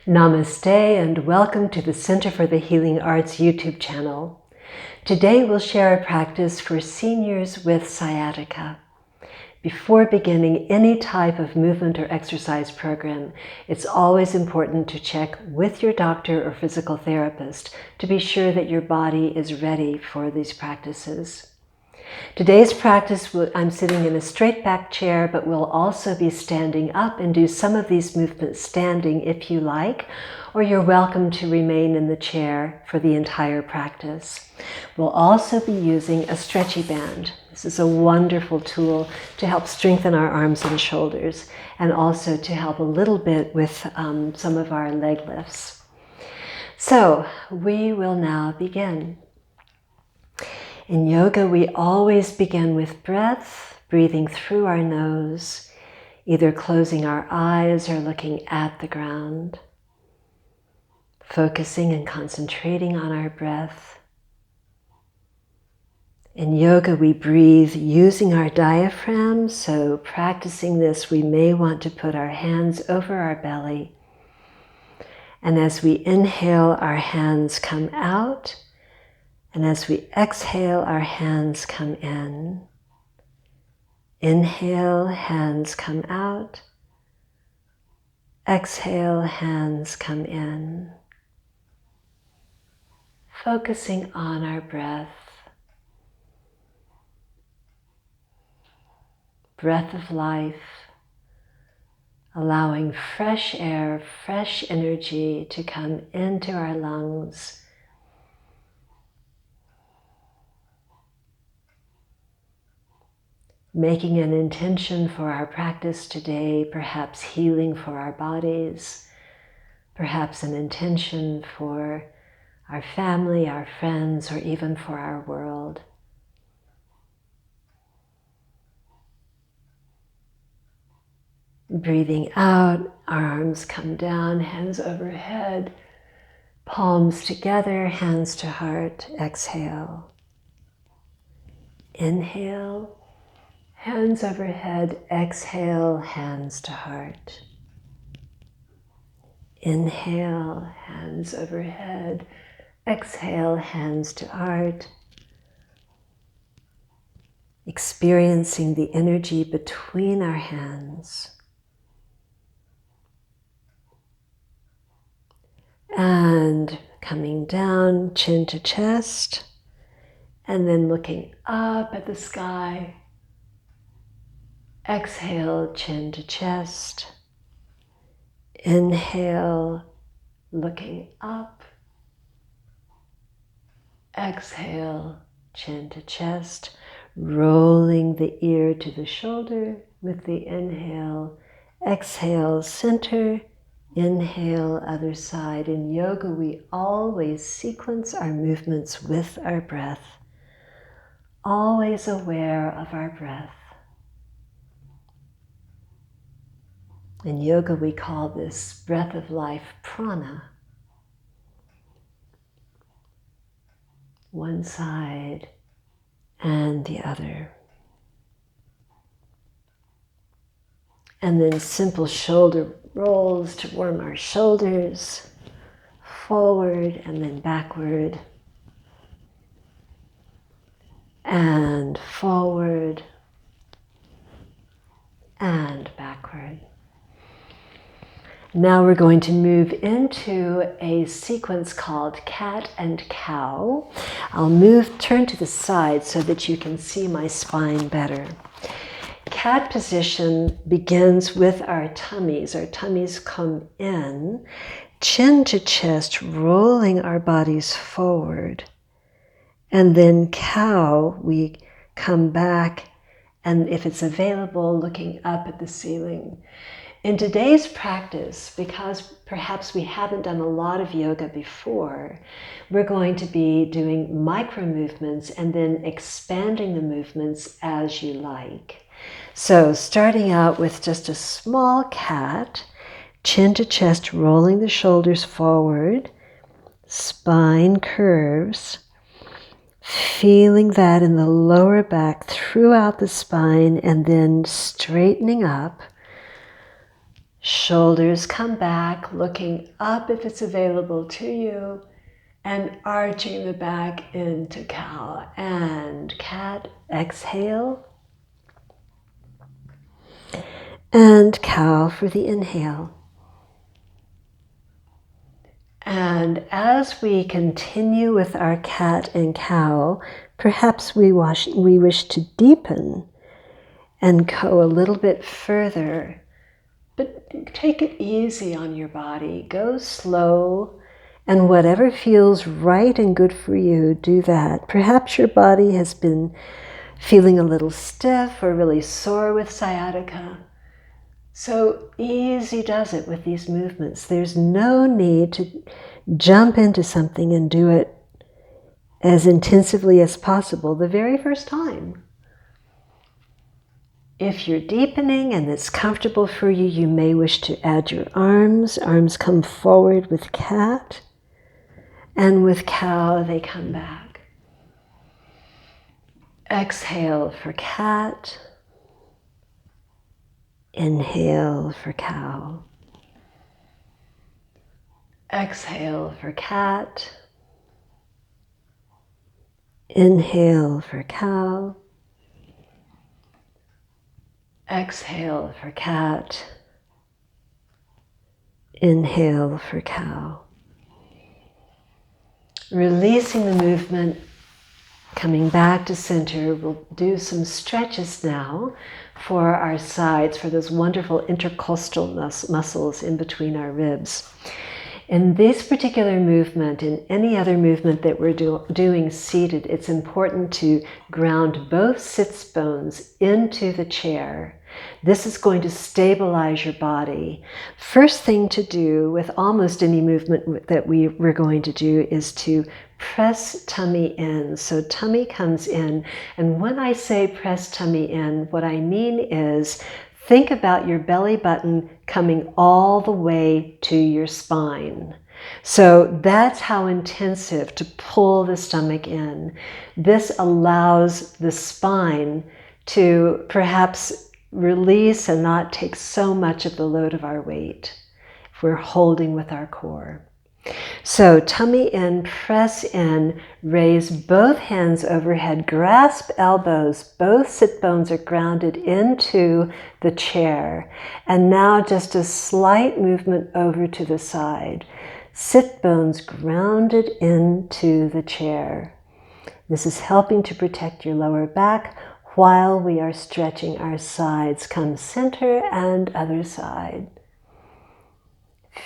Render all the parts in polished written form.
Namaste and welcome to the Center for the Healing Arts YouTube channel. Today we'll share a practice for seniors with sciatica. Before beginning any type of movement or exercise program, it's always important to check with your doctor or physical therapist to be sure that your body is ready for these practices. Today's practice, I'm sitting in a straight back chair, but we'll also be standing up and do some of these movements standing if you like, or you're welcome to remain in the chair for the entire practice. We'll also be using a stretchy band. This is a wonderful tool to help strengthen our arms and shoulders, and also to help a little bit with some of our leg lifts. So we will now begin. In yoga, we always begin with breath, breathing through our nose, either closing our eyes or looking at the ground, focusing and concentrating on our breath. In yoga, we breathe using our diaphragm, so practicing this, we may want to put our hands over our belly. And as we inhale, our hands come out. And as we exhale, our hands come in. Inhale, hands come out. Exhale, hands come in. Focusing on our breath. Breath of life, allowing fresh air, fresh energy to come into our lungs. Making an intention for our practice today, perhaps healing for our bodies, perhaps an intention for our family, our friends, or even for our world. Breathing out, arms come down, hands overhead, palms together, hands to heart. Exhale. Inhale. Hands overhead, exhale, hands to heart. Inhale, hands overhead, exhale, hands to heart. Experiencing the energy between our hands. And coming down, chin to chest, and then looking up at the sky. Exhale, chin to chest. Inhale, looking up. Exhale, chin to chest. Rolling the ear to the shoulder with the inhale. Exhale, center. Inhale, other side. In yoga, we always sequence our movements with our breath. Always aware of our breath. In yoga, we call this breath of life prana. One side and the other. And then simple shoulder rolls to warm our shoulders. Forward and then backward. And forward and backward. Now we're going to move into a sequence called cat and cow. I'll turn to the side so that you can see my spine better. Cat position begins with our tummies. Our tummies come in, chin to chest, rolling our bodies forward. And then cow, we come back, and if it's available, looking up at the ceiling. In today's practice, because perhaps we haven't done a lot of yoga before, we're going to be doing micro movements and then expanding the movements as you like. So starting out with just a small cat, chin to chest, rolling the shoulders forward, spine curves, feeling that in the lower back throughout the spine, and then straightening up. Shoulders come back, looking up if it's available to you, and arching the back into cow and cat. Exhale. And cow for the inhale. And as we continue with our cat and cow, perhaps we wish to deepen and go a little bit further. But take it easy on your body. Go slow, and whatever feels right and good for you, do that. Perhaps your body has been feeling a little stiff or really sore with sciatica. So easy does it with these movements. There's no need to jump into something and do it as intensively as possible the very first time. If you're deepening and it's comfortable for you, you may wish to add your arms. Arms come forward with cat, and with cow, they come back. Exhale for cat. Inhale for cow. Exhale for cat. Inhale for cow. Exhale for cat. Inhale for cow. Releasing the movement, coming back to center. We'll do some stretches now for our sides, for those wonderful intercostal muscles in between our ribs. In this particular movement, in any other movement that we're doing seated, it's important to ground both sits bones into the chair. This is going to stabilize your body. First thing to do with almost any movement that we're going to do is to press tummy in. So tummy comes in, and when I say press tummy in, what I mean is think about your belly button coming all the way to your spine. So that's how intensive to pull the stomach in. This allows the spine to perhaps release and not take so much of the load of our weight if we're holding with our core. So tummy in, press in, raise both hands overhead, grasp elbows, both sit bones are grounded into the chair. And now just a slight movement over to the side. Sit bones grounded into the chair. This is helping to protect your lower back while we are stretching our sides. Come center and other side.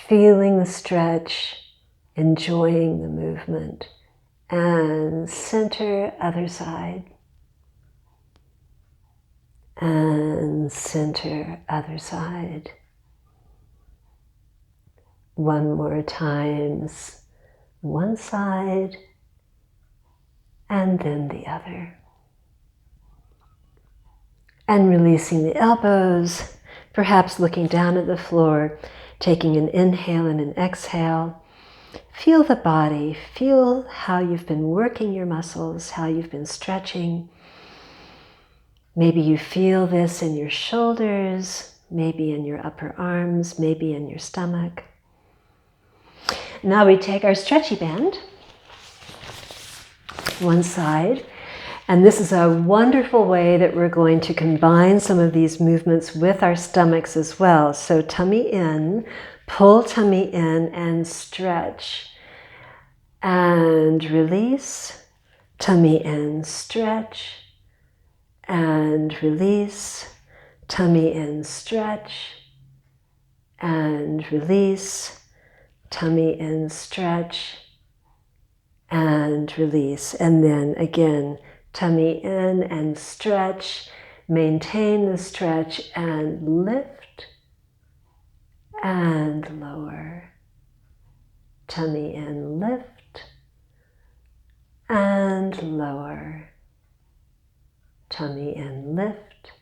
Feeling the stretch, enjoying the movement, and center, other side, and center, other side. One more time, one side, and then the other. And releasing the elbows, perhaps looking down at the floor, taking an inhale and an exhale. Feel the body, feel how you've been working your muscles, how you've been stretching. Maybe you feel this in your shoulders, maybe in your upper arms, maybe in your stomach. Now we take our stretchy band, one side, and this is a wonderful way that we're going to combine some of these movements with our stomachs as well. So tummy in, pull tummy in and stretch. And release, tummy in, stretch. And release, tummy in, stretch. And release, tummy in, stretch. And release. And then again, tummy in and stretch. Maintain the stretch and lift. And lower. Tummy in, lift. And lower. Tummy in, lift.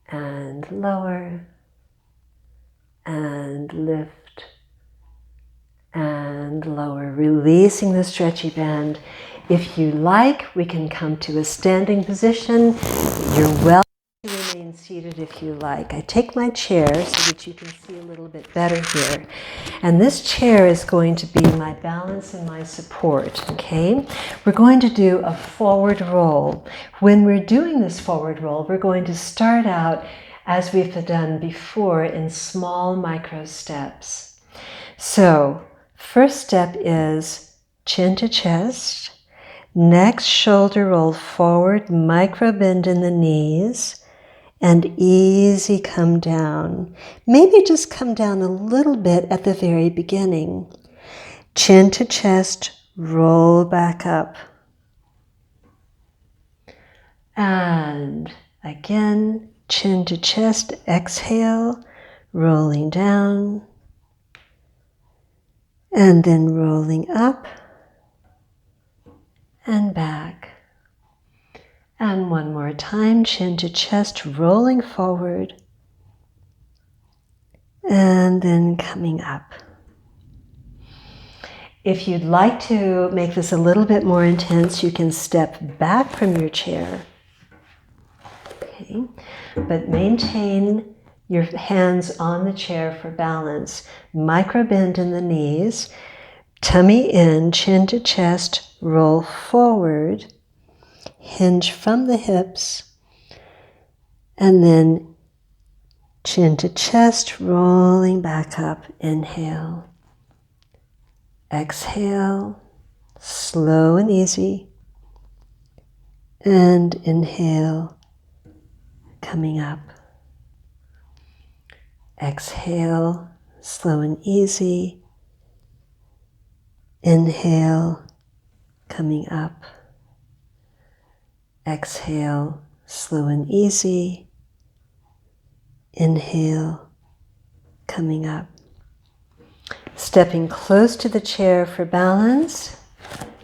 And lower. And lift. And lower. Releasing the stretchy band. If you like, we can come to a standing position. You're welcome to remain seated. seated if you like. I take my chair so that you can see a little bit better here. And this chair is going to be my balance and my support, okay? We're going to do a forward roll. When we're doing this forward roll, we're going to start out as we've done before in small micro steps. So, first step is chin to chest. Next, shoulder roll forward, micro bend in the knees, and easy come down. Maybe just come down a little bit at the very beginning. Chin to chest, roll back up. And again, chin to chest, exhale, rolling down, and then rolling up and back. And one more time, chin to chest, rolling forward, and then coming up. If you'd like to make this a little bit more intense, you can step back from your chair. Okay. But maintain your hands on the chair for balance. Micro bend in the knees, tummy in, chin to chest, roll forward, hinge from the hips, and then chin to chest, rolling back up. Inhale. Exhale, slow and easy. And inhale, coming up. Exhale, slow and easy. Inhale, coming up. Exhale, slow and easy. Inhale, coming up. Stepping close to the chair for balance.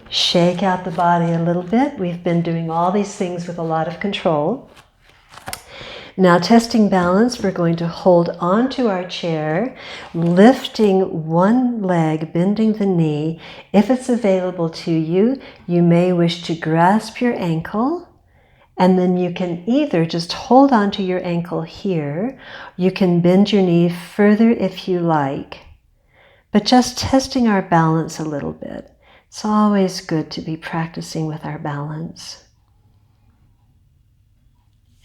Shake out the body a little bit. We've been doing all these things with a lot of control. Now, testing balance, we're going to hold onto our chair, lifting one leg, bending the knee. If it's available to you, you may wish to grasp your ankle, and then you can either just hold onto your ankle here, you can bend your knee further if you like, but just testing our balance a little bit. It's always good to be practicing with our balance.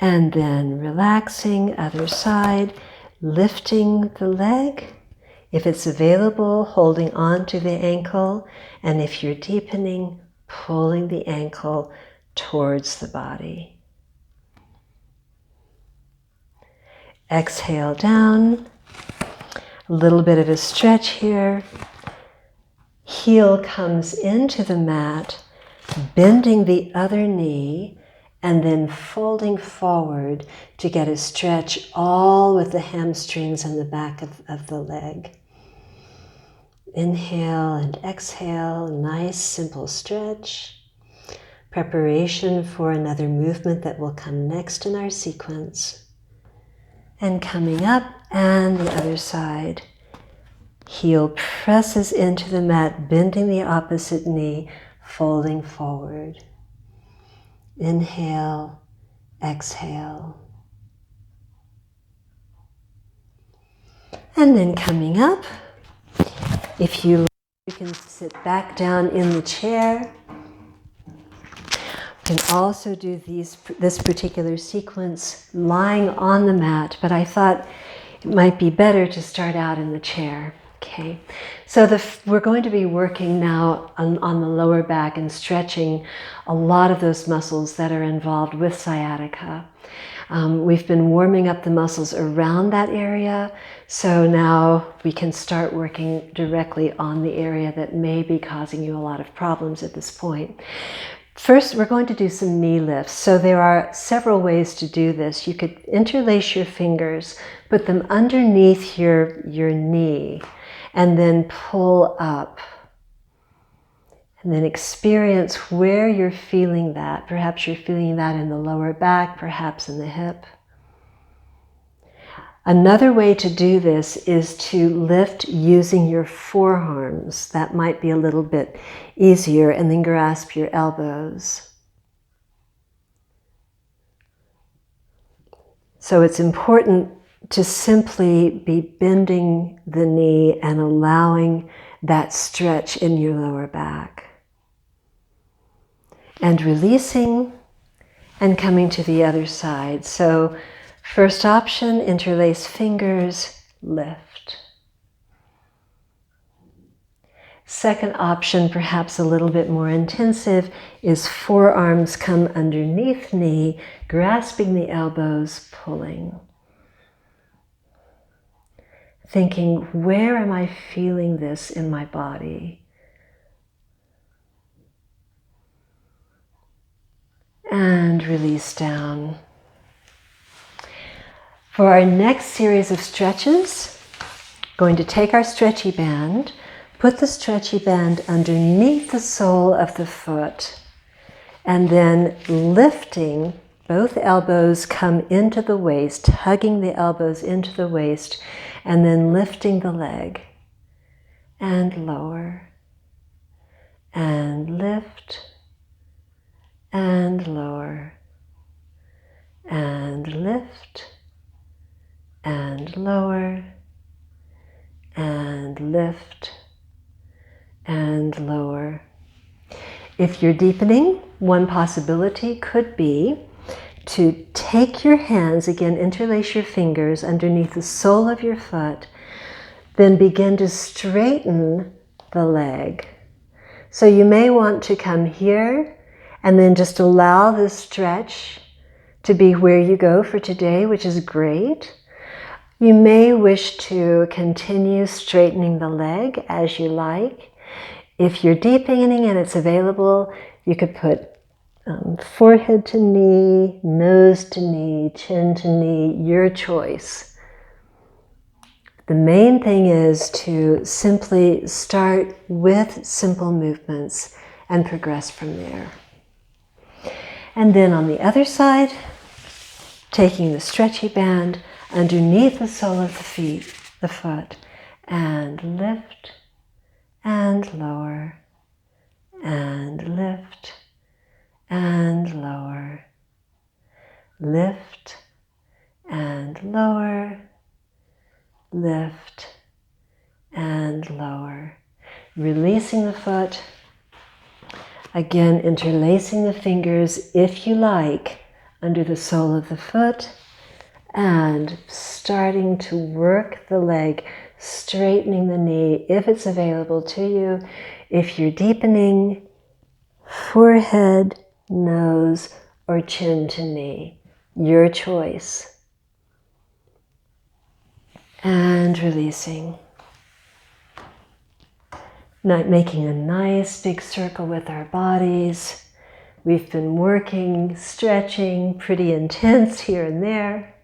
And then relaxing, other side, lifting the leg. If it's available, holding on to the ankle. And if you're deepening, pulling the ankle towards the body. Exhale down. A little bit of a stretch here. Heel comes into the mat, bending the other knee, and then folding forward to get a stretch all with the hamstrings and the back of the leg. Inhale and exhale, nice simple stretch. Preparation for another movement that will come next in our sequence. And coming up, and the other side. Heel presses into the mat, bending the opposite knee, folding forward. Inhale, exhale. And then coming up, if you like, you can sit back down in the chair. You can also do this particular sequence lying on the mat, but I thought it might be better to start out in the chair. Okay, so we're going to be working now on the lower back and stretching a lot of those muscles that are involved with sciatica. We've been warming up the muscles around that area, so now we can start working directly on the area that may be causing you a lot of problems at this point. First, we're going to do some knee lifts. So there are several ways to do this. You could interlace your fingers, put them underneath your knee, and then pull up. And then experience where you're feeling that. Perhaps you're feeling that in the lower back, perhaps in the hip. Another way to do this is to lift using your forearms. That might be a little bit easier, and then grasp your elbows. So it's important to simply be bending the knee and allowing that stretch in your lower back. And releasing and coming to the other side. So first option, interlace fingers, lift. Second option, perhaps a little bit more intensive, is forearms come underneath knee, grasping the elbows, pulling. Thinking, where am I feeling this in my body? And release down. For our next series of stretches, going to take our stretchy band, put the stretchy band underneath the sole of the foot, and then lifting, both elbows come into the waist, hugging the elbows into the waist, and then lifting the leg, and lower, and lift, and lower, and lift, and lower, and lift, and lower. If you're deepening, one possibility could be to take your hands, again, interlace your fingers underneath the sole of your foot, then begin to straighten the leg. So you may want to come here and then just allow this stretch to be where you go for today, which is great. You may wish to continue straightening the leg as you like. If you're deepening and it's available, you could put forehead to knee, nose to knee, chin to knee, your choice. The main thing is to simply start with simple movements and progress from there. And then on the other side, taking the stretchy band underneath the sole of the foot, and lift, and lower, and lift, and lower, lift, and lower, lift, and lower. Releasing the foot, again interlacing the fingers if you like under the sole of the foot, and starting to work the leg, straightening the knee if it's available to you. If you're deepening, forehead, nose, or chin to knee, your choice. And releasing. Now making a nice big circle with our bodies. We've been working, stretching, pretty intense here and there.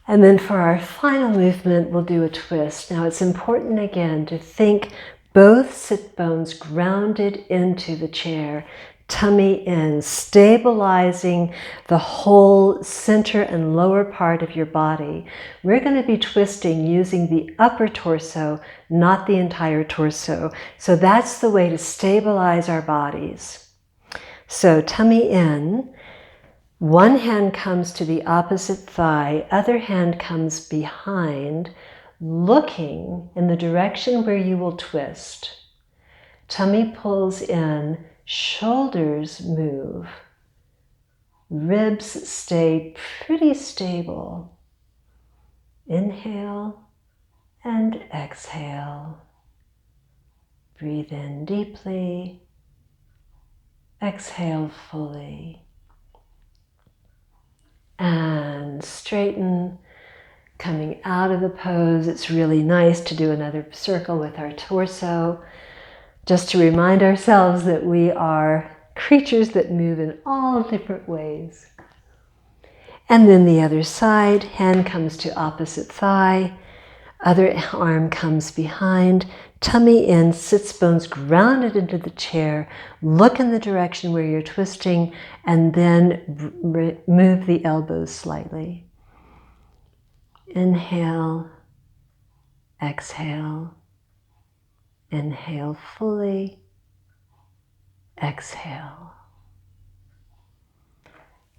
And then for our final movement, we'll do a twist. Now it's important again to think both sit bones grounded into the chair, tummy in, stabilizing the whole center and lower part of your body. We're going to be twisting using the upper torso, not the entire torso. So that's the way to stabilize our bodies. So tummy in. One hand comes to the opposite thigh, other hand comes behind, looking in the direction where you will twist. Tummy pulls in, shoulders move. Ribs stay pretty stable. Inhale and exhale. Breathe in deeply. Exhale fully. And straighten, coming out of the pose. It's really nice to do another circle with our torso, just to remind ourselves that we are creatures that move in all different ways. And then the other side, hand comes to opposite thigh, other arm comes behind, tummy in, sits bones grounded into the chair, look in the direction where you're twisting, and then move the elbows slightly. Inhale, exhale, inhale fully, exhale.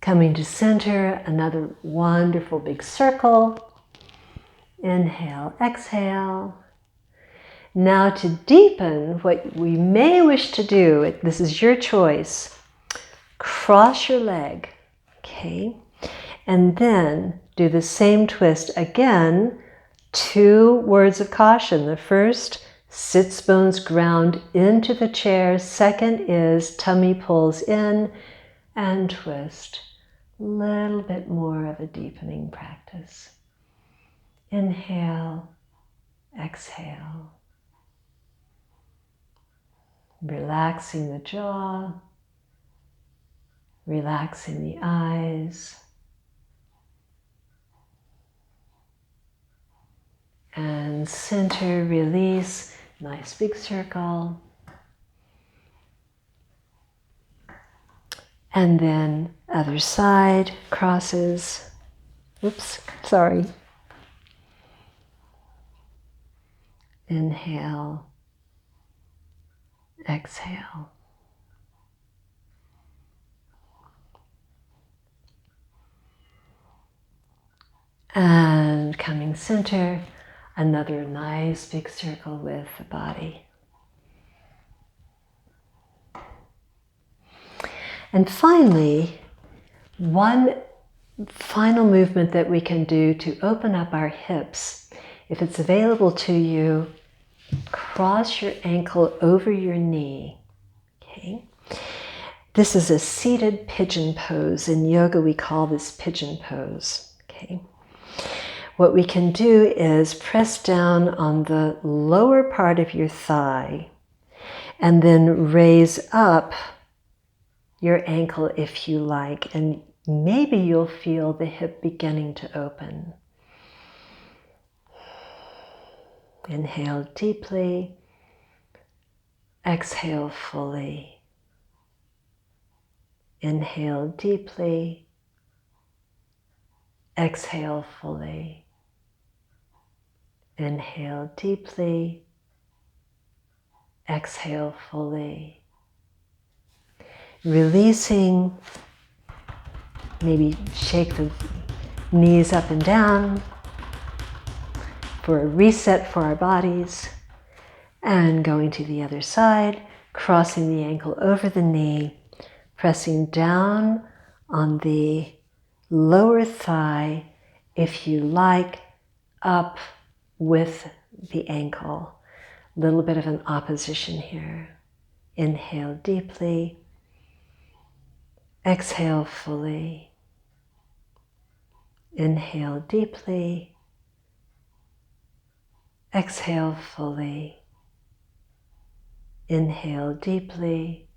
Coming to center, another wonderful big circle. Inhale, exhale. Now to deepen, what we may wish to do, this is your choice, cross your leg, okay? And then do the same twist again. 2 words of caution. The first, sits bones ground into the chair. Second is tummy pulls in and twist. A little bit more of a deepening practice. Inhale, exhale. Relaxing the jaw, relaxing the eyes, and center, release, nice big circle. And then other side, crosses. Oops, sorry. Inhale, exhale. And coming center, another nice big circle with the body. And finally, one final movement that we can do to open up our hips. If it's available to you, cross your ankle over your knee. Okay. This is a seated pigeon pose. In yoga, we call this pigeon pose. Okay. What we can do is press down on the lower part of your thigh and then raise up your ankle if you like, and maybe you'll feel the hip beginning to open. Inhale deeply, exhale fully. Inhale deeply, exhale fully. Inhale deeply, exhale fully. Releasing, maybe shake the knees up and down for a reset for our bodies. And going to the other side, crossing the ankle over the knee, pressing down on the lower thigh, if you like, up with the ankle. A little bit of an opposition here. Inhale deeply. Exhale fully. Inhale deeply. Exhale fully. Inhale deeply.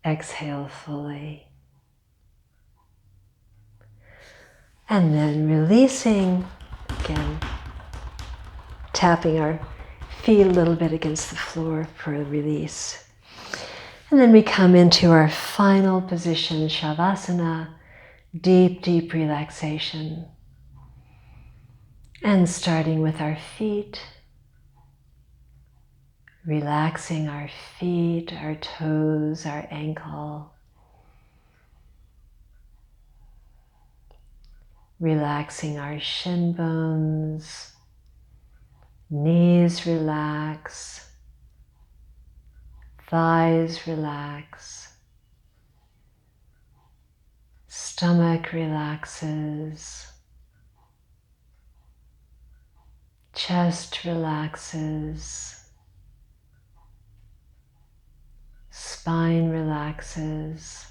Exhale fully. And then releasing, again, tapping our feet a little bit against the floor for a release. And then we come into our final position, Shavasana, deep, deep relaxation. And starting with our feet, relaxing our feet, our toes, our ankle. Relaxing our shin bones, knees relax, thighs relax, stomach relaxes, chest relaxes, spine relaxes,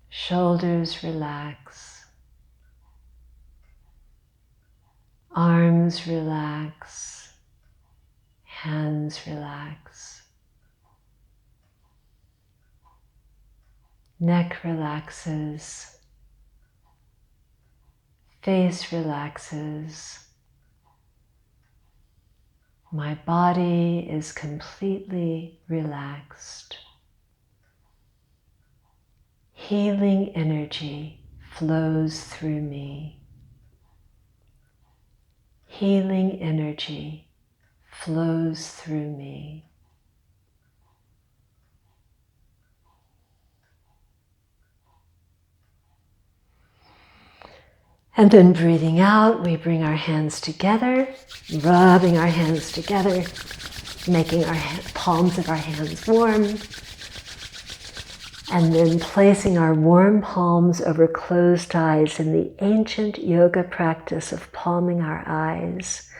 shoulders relax, arms relax, hands relax, neck relaxes, face relaxes. My body is completely relaxed. Healing energy flows through me. Healing energy flows through me. And then breathing out, we bring our hands together, rubbing our hands together, making our palms of our hands warm. And then placing our warm palms over closed eyes in the ancient yoga practice of palming our eyes,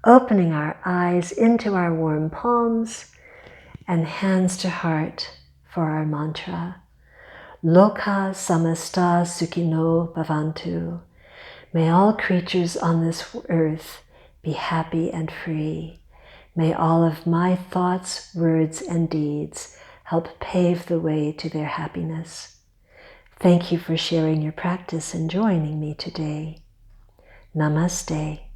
opening our eyes into our warm palms and hands to heart for our mantra. Loka samasta sukhino bhavantu. May all creatures on this earth be happy and free. May all of my thoughts, words, and deeds help pave the way to their happiness. Thank you for sharing your practice and joining me today. Namaste.